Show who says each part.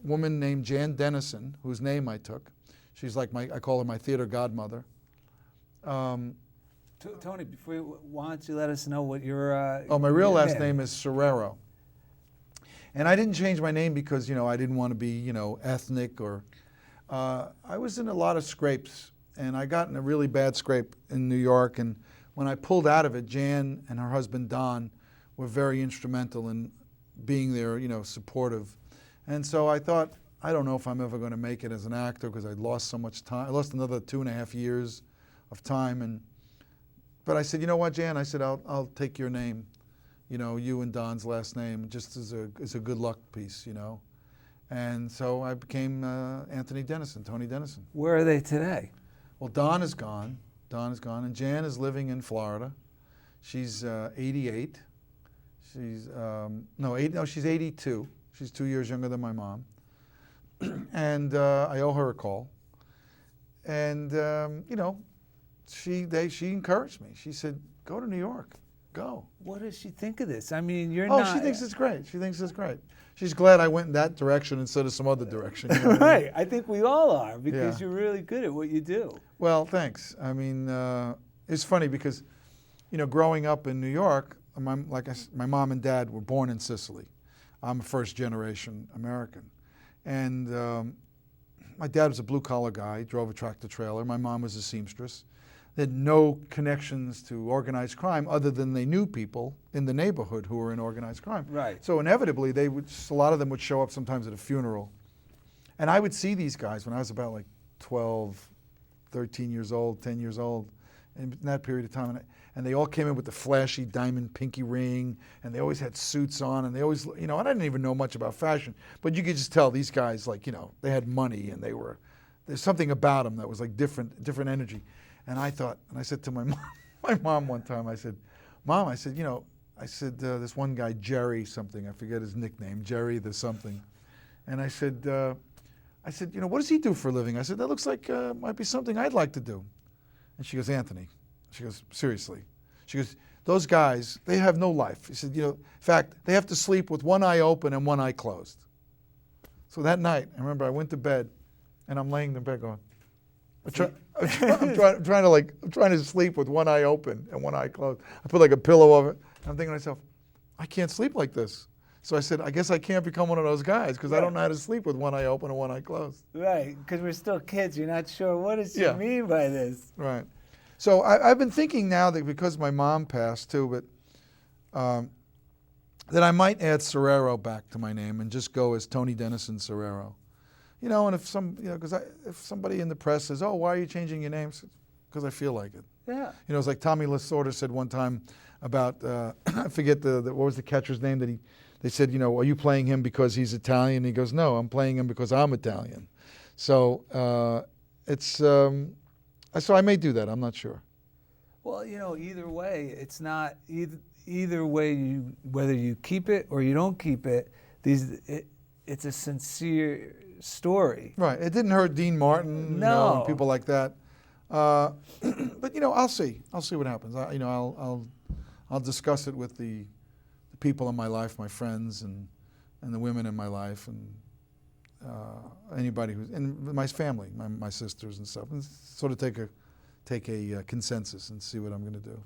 Speaker 1: Woman named Jan Denison, whose name I took. She's like I call her my theater godmother.
Speaker 2: Tony, why don't you let us know what your
Speaker 1: my real last name is Serrero. And I didn't change my name because, I didn't want to be, ethnic or, I was in a lot of scrapes, and I got in a really bad scrape in New York, and when I pulled out of it, Jan and her husband Don were very instrumental in being there, supportive. And so I thought, I don't know if I'm ever going to make it as an actor because I lost so much time. I lost another 2.5 years of time. But I said, you know what, Jan? I said, I'll take your name, you and Don's last name, just as a good luck piece, And so I became Anthony Denison, Tony Denison.
Speaker 2: Where are they today?
Speaker 1: Well, Don is gone. And Jan is living in Florida. She's 88. She's she's 82. She's 2 years younger than my mom. And I owe her a call. And, she encouraged me. She said, go to New York, go.
Speaker 2: What does she think of this? I mean,
Speaker 1: she thinks it's great. She's glad I went in that direction instead of some other direction.
Speaker 2: Right, I think we all are because you're really good at what you do.
Speaker 1: Well, thanks. I mean, it's funny because, growing up in New York, my mom and dad were born in Sicily. I'm a first-generation American. And my dad was a blue-collar guy. He drove a tractor-trailer. My mom was a seamstress. They had no connections to organized crime other than they knew people in the neighborhood who were in organized crime.
Speaker 2: Right.
Speaker 1: So inevitably, a lot of them would show up sometimes at a funeral. And I would see these guys when I was about like 12, 13 years old, 10 years old, in that period of time. And they all came in with the flashy diamond pinky ring, and they always had suits on, and they always, I didn't even know much about fashion, but you could just tell these guys, they had money, and there's something about them that was like different energy. And I said to my mom one time, I said, Mom, this one guy, Jerry something, I forget his nickname, Jerry the something. And I said, what does he do for a living? I said, that looks like might be something I'd like to do. And she goes, Anthony. She goes, seriously. She goes, those guys, they have no life. He said, in fact, they have to sleep with one eye open and one eye closed. So that night, I remember I went to bed, and I'm laying in bed going, I'm trying to sleep with one eye open and one eye closed. I put like a pillow over it. And I'm thinking to myself, I can't sleep like this. So I said, I guess I can't become one of those guys because I don't know how to sleep with one eye open and one eye closed.
Speaker 2: Right, because we're still kids. You're not sure what does she mean by this.
Speaker 1: Right. So I've been thinking now that because my mom passed too, but that I might add Serrero back to my name and just go as Tony Denison Serrero. And if if somebody in the press says, "Oh, why are you changing your name?" Because I feel like it.
Speaker 2: Yeah.
Speaker 1: It's like Tommy Lasorda said one time about I forget what was the catcher's name that they said, are you playing him because he's Italian? And he goes, no, I'm playing him because I'm Italian. So so I may do that. I'm not sure.
Speaker 2: Well, either way, it's not either way. Whether you keep it or you don't keep it, it's a sincere story.
Speaker 1: Right. It didn't hurt Dean Martin, and people like that. But I'll see. I'll see what happens. I'll discuss it with the people in my life, my friends, and the women in my life, and anybody and my family, my sisters and stuff, and sort of take a consensus and see what I'm going to do.